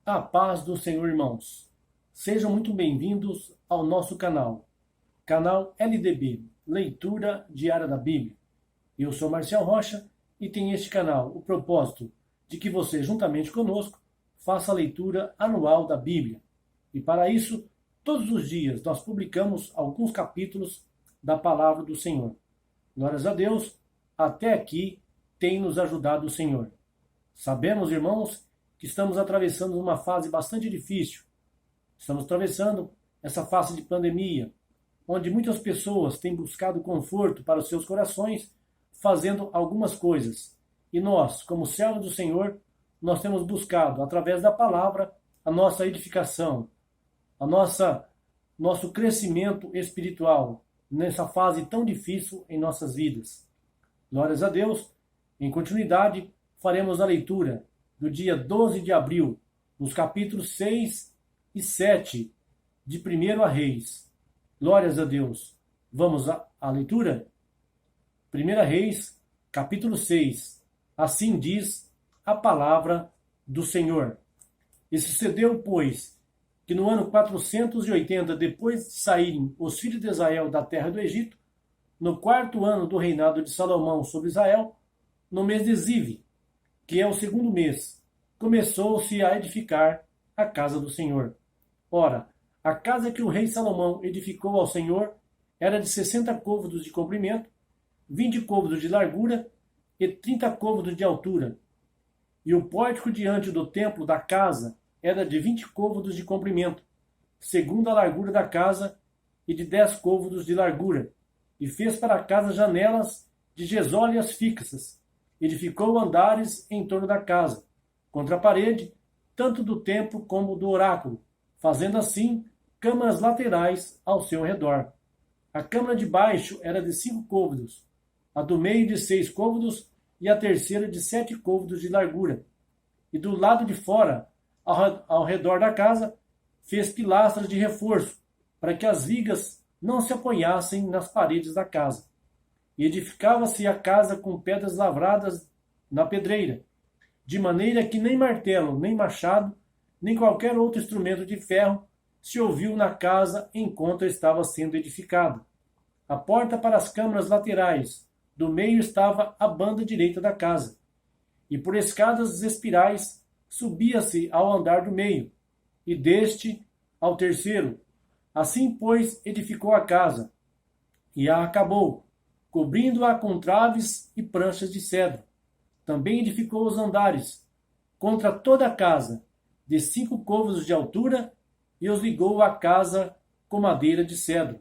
A paz do Senhor, irmãos. Sejam muito bem-vindos ao nosso canal LDB, Leitura Diária da Bíblia. Eu sou Marcial Rocha e tenho este canal o propósito de que você, juntamente conosco, faça a leitura anual da Bíblia. E para isso, todos os dias nós publicamos alguns capítulos da Palavra do Senhor. Glórias a Deus, até aqui tem nos ajudado o Senhor. Sabemos, irmãos, que estamos atravessando uma fase bastante difícil. Estamos atravessando essa fase de pandemia, onde muitas pessoas têm buscado conforto para os seus corações, fazendo algumas coisas. E nós, como servos do Senhor, nós temos buscado, através da palavra, a nossa edificação, nosso crescimento espiritual, nessa fase tão difícil em nossas vidas. Glórias a Deus. Em continuidade, faremos a leitura do dia 12 de abril, nos capítulos 6 e 7 de 1 Reis. Glórias a Deus. Vamos à leitura? 1 Reis, capítulo 6. Assim diz a palavra do Senhor. E sucedeu, pois, que no ano 480, depois de saírem os filhos de Israel da terra do Egito, no quarto ano do reinado de Salomão sobre Israel, no mês de Zive, que é o segundo mês, começou-se a edificar a casa do Senhor. Ora, a casa que o rei Salomão edificou ao Senhor era de 60 côvados de comprimento, 20 côvados de largura e 30 côvados de altura. E o pórtico diante do templo da casa era de 20 côvados de comprimento, segundo a largura da casa, e de 10 côvados de largura. E fez para a casa janelas de gesólias fixas. Edificou andares em torno da casa, contra a parede, tanto do templo como do oráculo, fazendo assim câmaras laterais ao seu redor. A câmara de baixo era de 5 côvados, a do meio de 6 côvados e a terceira de 7 côvados de largura. E do lado de fora, ao redor da casa, fez pilastras de reforço, para que as vigas não se apoiassem nas paredes da casa. E edificava-se a casa com pedras lavradas na pedreira, de maneira que nem martelo, nem machado, nem qualquer outro instrumento de ferro se ouviu na casa enquanto estava sendo edificada. A porta para as câmaras laterais do meio estava à banda direita da casa, e por escadas espirais subia-se ao andar do meio, e deste ao terceiro. Assim, pois, edificou a casa, e a acabou, cobrindo-a com traves e pranchas de cedro. Também edificou os andares, contra toda a casa, de 5 côvados de altura, e os ligou à casa com madeira de cedro.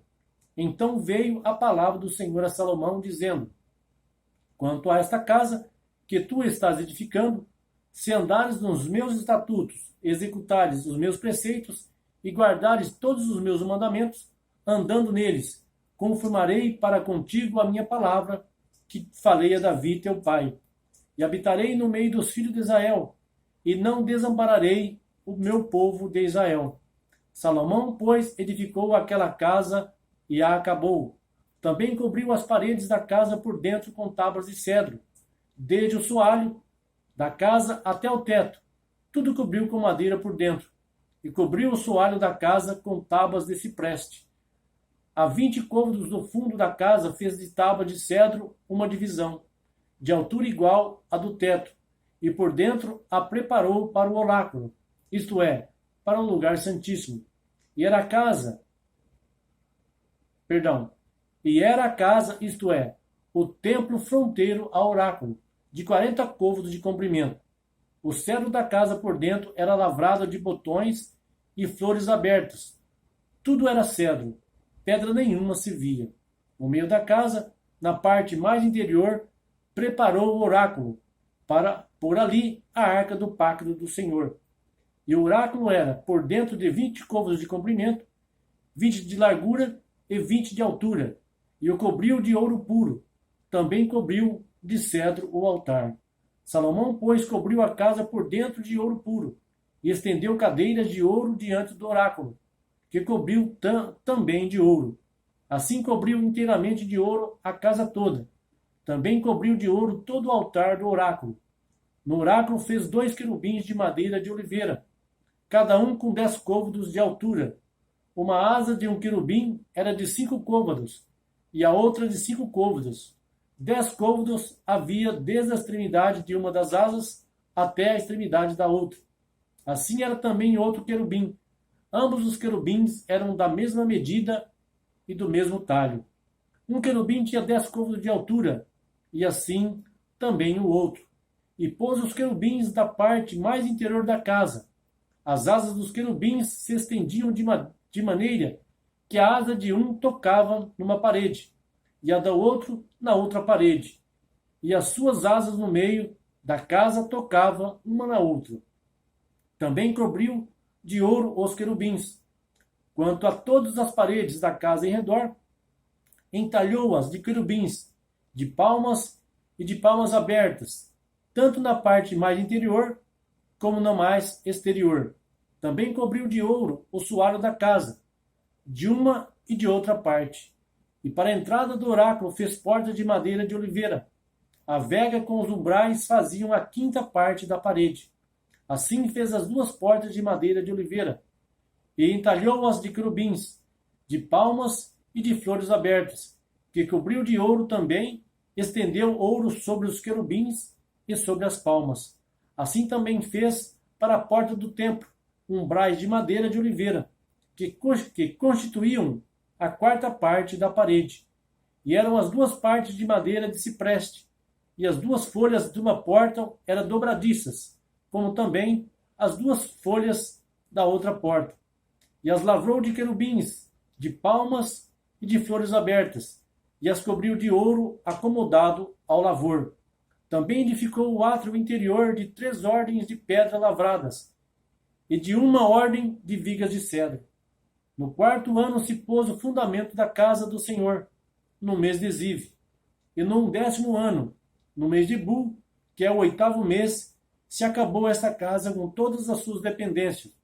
Então veio a palavra do Senhor a Salomão, dizendo: Quanto a esta casa que tu estás edificando, se andares nos meus estatutos, executares os meus preceitos e guardares todos os meus mandamentos, andando neles, confirmarei para contigo a minha palavra, que falei a Davi teu pai. E habitarei no meio dos filhos de Israel, e não desampararei o meu povo de Israel. Salomão, pois, edificou aquela casa e a acabou. Também cobriu as paredes da casa por dentro com tábuas de cedro, desde o soalho da casa até o teto. Tudo cobriu com madeira por dentro, e cobriu o soalho da casa com tábuas de cipreste. A 20 côvados do fundo da casa fez de tábua de cedro uma divisão, de altura igual à do teto, e por dentro a preparou para o oráculo, isto é, para o lugar santíssimo. E era a casa, isto é, o templo fronteiro ao oráculo, de 40 côvados de comprimento. O cedro da casa por dentro era lavrado de botões e flores abertas. Tudo era cedro, pedra nenhuma se via. No meio da casa, na parte mais interior, preparou o oráculo, para pôr ali a arca do pacto do Senhor. E o oráculo era por dentro de 20 côvados de comprimento, 20 de largura e 20 de altura, e o cobriu de ouro puro. Também cobriu de cedro o altar. Salomão, pois, cobriu a casa por dentro de ouro puro, e estendeu cadeiras de ouro diante do oráculo, que cobriu também de ouro. Assim cobriu inteiramente de ouro a casa toda. Também cobriu de ouro todo o altar do oráculo. No oráculo fez 2 querubins de madeira de oliveira. cada um com 10 côvados de altura. Uma asa de um querubim era de 5 côvados, e a outra de 5 côvados. 10 côvados havia desde a extremidade de uma das asas até a extremidade da outra. Assim era também outro querubim. Ambos os querubins eram da mesma medida e do mesmo talho. Um querubim tinha 10 côvados de altura, e assim também o outro. E pôs os querubins da parte mais interior da casa. As asas dos querubins se estendiam de maneira que a asa de um tocava numa parede, e a do outro na outra parede. E as suas asas no meio da casa tocavam uma na outra. Também cobriu de ouro os querubins. Quanto a todas as paredes da casa em redor, entalhou-as de querubins, de palmas e de palmas abertas, tanto na parte mais interior como na mais exterior. Também cobriu de ouro o soalho da casa, de uma e de outra parte. E para a entrada do oráculo fez portas de madeira de oliveira. A vega com os umbrais faziam a quinta parte da parede. Assim fez as 2 portas de madeira de oliveira, e entalhou-as de querubins, de palmas e de flores abertas, que cobriu de ouro também, estendeu ouro sobre os querubins e sobre as palmas. Assim também fez para a porta do templo, umbrais de madeira de oliveira, que constituíam a 4ª parte da parede, e eram as 2 partes de madeira de cipreste, e as 2 folhas de uma porta eram dobradiças, como também as 2 folhas da outra porta. E as lavrou de querubins, de palmas e de flores abertas, e as cobriu de ouro acomodado ao lavor. Também edificou o átrio interior de 3 ordens de pedra lavradas, e de 1 ordem de vigas de cedro. No 4º ano se pôs o fundamento da casa do Senhor, no mês de Ziv. E no 10º ano, no mês de Bul, que é o 8º mês, se acabou esta casa com todas as suas dependências,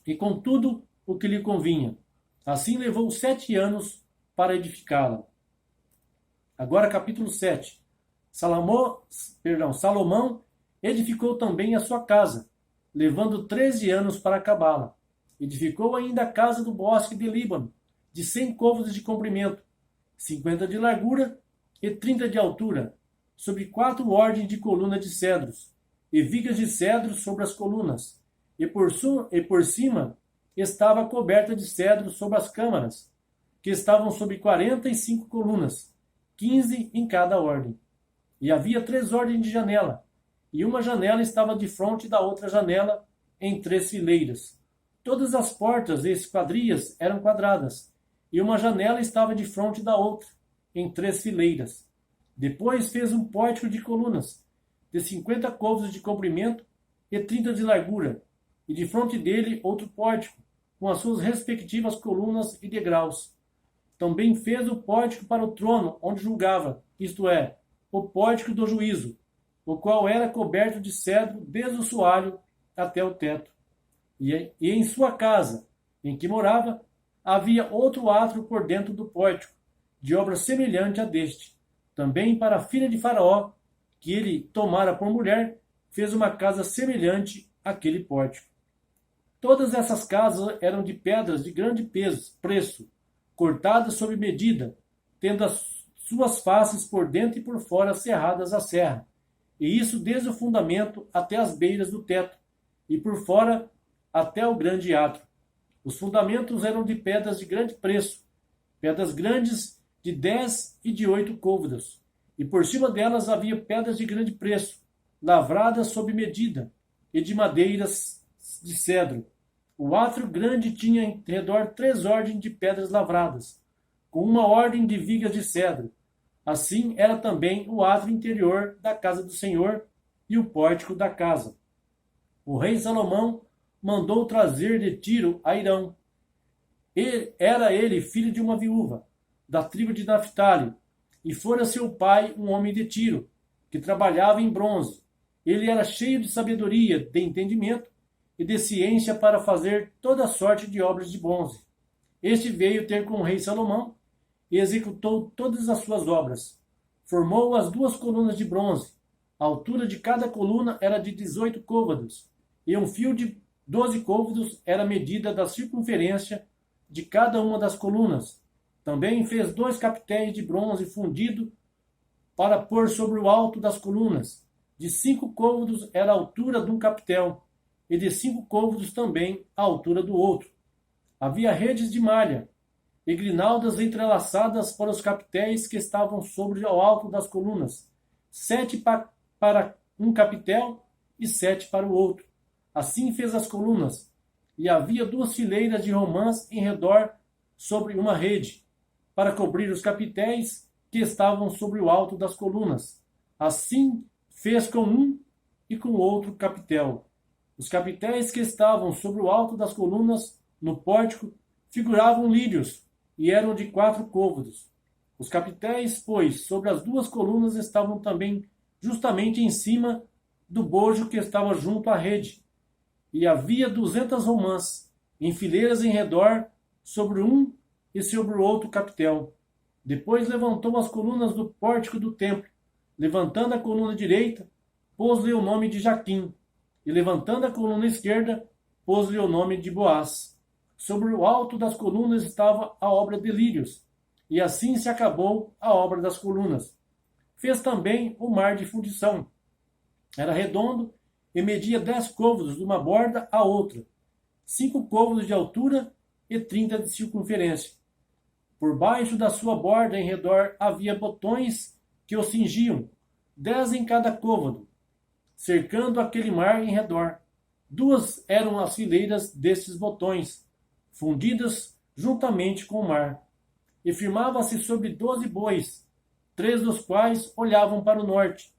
e com tudo o que lhe convinha. Assim levou 7 anos para edificá-la. Agora capítulo 7. Salomão edificou também a sua casa, levando 13 anos para acabá-la. Edificou ainda a casa do bosque de Líbano, de 100 côvados de comprimento, 50 de largura e 30 de altura, sobre 4 ordens de colunas de cedros, e vigas de cedros sobre as colunas, e por cima estava coberta de cedros sobre as câmaras, que estavam sobre 45 colunas, 15 em cada ordem. E havia 3 ordens de janela, e uma janela estava de frente da outra janela, em 3 fileiras. Todas as portas e esquadrias eram quadradas, e uma janela estava de frente da outra, em 3 fileiras. Depois fez um pórtico de colunas, de 50 côvados de comprimento e 30 de largura, e de frente dele outro pórtico, com as suas respectivas colunas e degraus. Também fez o pórtico para o trono onde julgava, isto é, o pórtico do juízo, o qual era coberto de cedro desde o soalho até o teto. E em sua casa, em que morava, havia outro átrio por dentro do pórtico, de obra semelhante a deste. Também para a filha de Faraó, que ele tomara por mulher, fez uma casa semelhante àquele pórtico. Todas essas casas eram de pedras de grande preço, cortadas sob medida, tendo as suas faces por dentro e por fora serradas à serra, e isso desde o fundamento até as beiras do teto, e por fora até o grande átrio. Os fundamentos eram de pedras de grande preço, pedras grandes de 10 e de 8 côvados, e por cima delas havia pedras de grande preço, lavradas sob medida, e de madeiras de cedro. O átrio grande tinha em redor 3 ordens de pedras lavradas, com 1 ordem de vigas de cedro. Assim era também o átrio interior da casa do Senhor e o pórtico da casa. O rei Salomão mandou trazer de Tiro a Irão. Era ele filho de uma viúva, da tribo de Naphtali, e fora seu pai um homem de Tiro, que trabalhava em bronze. Ele era cheio de sabedoria, de entendimento e de ciência para fazer toda sorte de obras de bronze. Este veio ter com o rei Salomão e executou todas as suas obras. Formou as 2 colunas de bronze. A altura de cada coluna era de 18 côvados, e um fio 12 côvados era a medida da circunferência de cada uma das colunas. Também fez 2 capitéis de bronze fundido para pôr sobre o alto das colunas. De 5 côvados era a altura de um capitel, e de 5 côvados também a altura do outro. Havia redes de malha e grinaldas entrelaçadas para os capitéis que estavam sobre o alto das colunas, 7 para um capitel e 7 para o outro. Assim fez as colunas, e havia 2 fileiras de romãs em redor sobre uma rede, para cobrir os capitéis que estavam sobre o alto das colunas. Assim fez com um e com outro capitel. Os capitéis que estavam sobre o alto das colunas, no pórtico, figuravam lírios, e eram de 4 côvados. Os capitéis, pois, sobre as 2 colunas estavam também justamente em cima do bojo que estava junto à rede. E havia 200 romãs, em fileiras em redor, sobre um e sobre o outro capitel. Depois levantou as colunas do pórtico do templo. Levantando a coluna direita, pôs-lhe o nome de Jaquim, e levantando a coluna esquerda, pôs-lhe o nome de Boaz. Sobre o alto das colunas estava a obra de lírios, e assim se acabou a obra das colunas. Fez também o mar de fundição. Era redondo e media 10 côvados de uma borda à outra, 5 côvados de altura e 30 de circunferência. Por baixo da sua borda em redor havia botões que o cingiam, 10 em cada côvado, cercando aquele mar em redor. 2 eram as fileiras destes botões, fundidas juntamente com o mar. E firmava-se sobre 12 bois, 3 dos quais olhavam para o norte,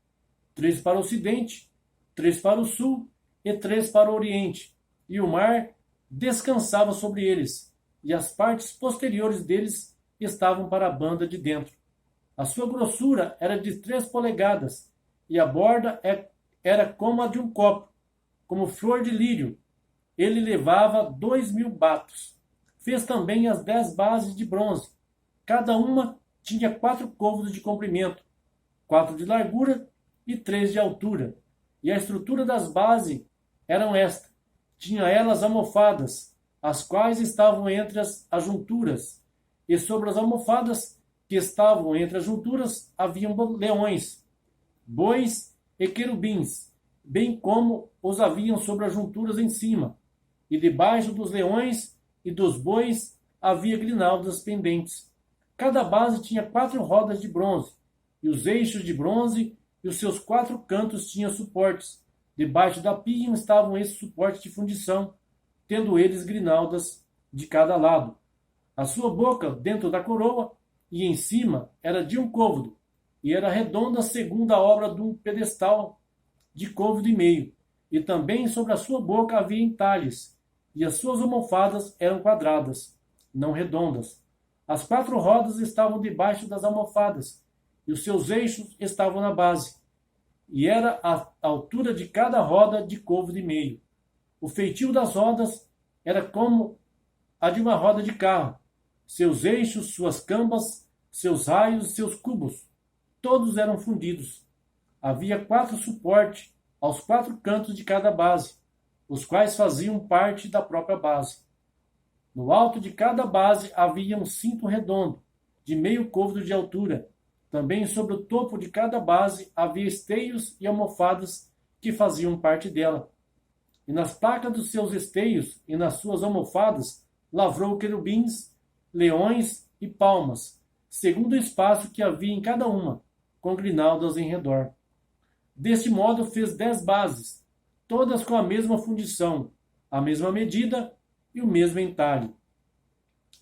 3 para o ocidente, 3 para o sul e 3 para o oriente. E o mar descansava sobre eles, e as partes posteriores deles estavam para a banda de dentro. A sua grossura era de 3 polegadas, e a borda era como a de um copo, como flor de lírio. Ele levava 2.000 batos. Fez também as 10 bases de bronze. Cada uma tinha 4 côvados de comprimento, 4 de largura e 3 de altura. E a estrutura das bases eram esta. Tinha elas almofadas, as quais estavam entre as junturas. E sobre as almofadas que estavam entre as junturas haviam leões, bois e querubins, bem como os haviam sobre as junturas em cima. E debaixo dos leões e dos bois havia grinaldas pendentes. Cada base tinha 4 rodas de bronze, e os eixos de bronze e os seus 4 cantos tinham suportes. Debaixo da pia estavam esses suportes de fundição, tendo eles grinaldas de cada lado. A sua boca, dentro da coroa, e em cima, era de um côvado, e era redonda segundo a obra de um pedestal de côvado e meio. E também sobre a sua boca havia entalhes, e as suas almofadas eram quadradas, não redondas. As 4 rodas estavam debaixo das almofadas, e os seus eixos estavam na base, e era a altura de cada roda de côvado e meio. O feitio das rodas era como a de uma roda de carro, seus eixos, suas cambas, seus raios e seus cubos, todos eram fundidos. Havia 4 suportes aos 4 cantos de cada base, os quais faziam parte da própria base. No alto de cada base havia um cinto redondo, de meio côvado de altura. Também sobre o topo de cada base havia esteios e almofadas que faziam parte dela. E nas placas dos seus esteios e nas suas almofadas lavrou querubins, leões e palmas, segundo o espaço que havia em cada uma, com grinaldas em redor. Deste modo fez 10 bases, todas com a mesma fundição, a mesma medida e o mesmo entalhe.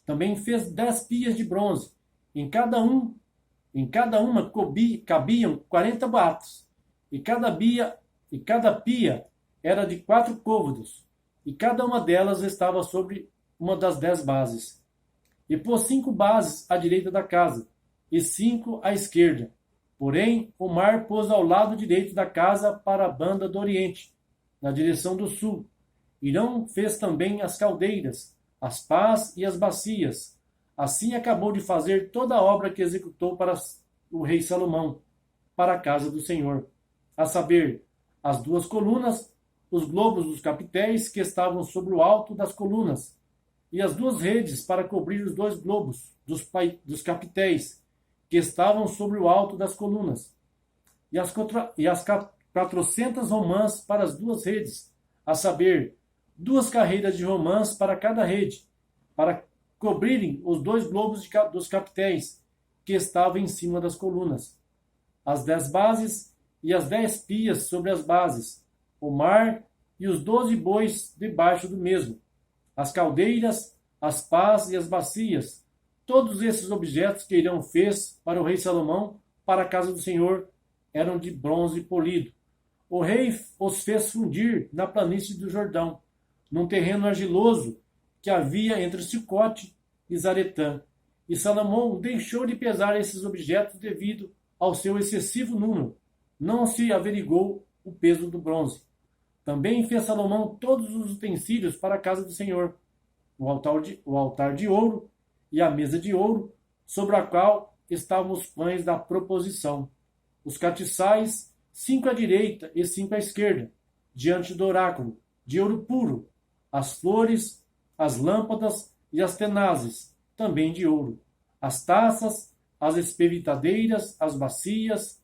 Também fez 10 pias de bronze, em cada uma cabiam 40 batos, e cada pia era de 4 côvados, e cada uma delas estava sobre uma das 10 bases. E pôs 5 bases à direita da casa, e 5 à esquerda. Porém, o mar pôs ao lado direito da casa para a banda do oriente, na direção do sul. Irão fez também as caldeiras, as pás e as bacias. Assim acabou de fazer toda a obra que executou para o rei Salomão, para a casa do Senhor, a saber, as 2 colunas, os globos dos capitéis que estavam sobre o alto das colunas, e as 2 redes para cobrir os 2 globos dos capitéis que estavam sobre o alto das colunas, e as 400 romãs para as 2 redes, a saber, 2 carreiras de romãs para cada rede, para cobrirem os 2 globos dos capitéis que estavam em cima das colunas, as 10 bases e as 10 pias sobre as bases, o mar e os 12 bois debaixo do mesmo, as caldeiras, as pás e as bacias. Todos esses objetos que Irão fez para o rei Salomão, para a casa do Senhor, eram de bronze polido. O rei os fez fundir na planície do Jordão, num terreno argiloso que havia entre Sicote e Zaretã. E Salomão deixou de pesar esses objetos devido ao seu excessivo número. Não se averigou o peso do bronze. Também fez Salomão todos os utensílios para a casa do Senhor, o altar de ouro e a mesa de ouro, sobre a qual estavam os pães da proposição, os catiçais, 5 à direita e 5 à esquerda, diante do oráculo, de ouro puro, as flores, as lâmpadas e as tenazes, também de ouro, as taças, as espevitadeiras, as bacias,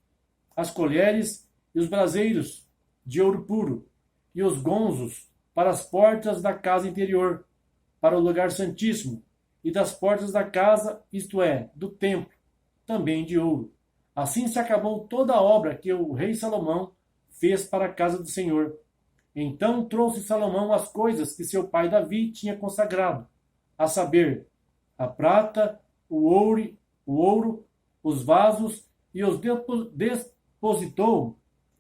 as colheres e os braseiros, de ouro puro, e os gonzos para as portas da casa interior, para o lugar santíssimo, e das portas da casa, isto é, do templo, também de ouro. Assim se acabou toda a obra que o rei Salomão fez para a casa do Senhor. Então trouxe Salomão as coisas que seu pai Davi tinha consagrado, a saber, a prata, o ouro, os vasos, e os depositou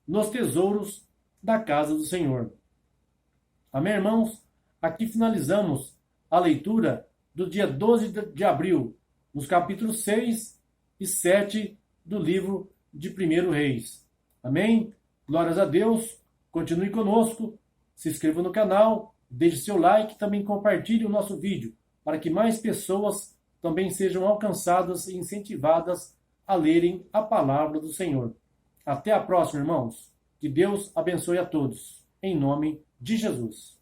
nos tesouros da casa do Senhor. Amém, irmãos? Aqui finalizamos a leitura do dia 12 de abril, nos capítulos 6 e 7 do livro de 1 Reis. Amém? Glórias a Deus. Continue conosco. Se inscreva no canal, deixe seu like e também compartilhe o nosso vídeo, para que mais pessoas também sejam alcançadas e incentivadas a lerem a palavra do Senhor. Até a próxima, irmãos. Que Deus abençoe a todos. Em nome de Jesus.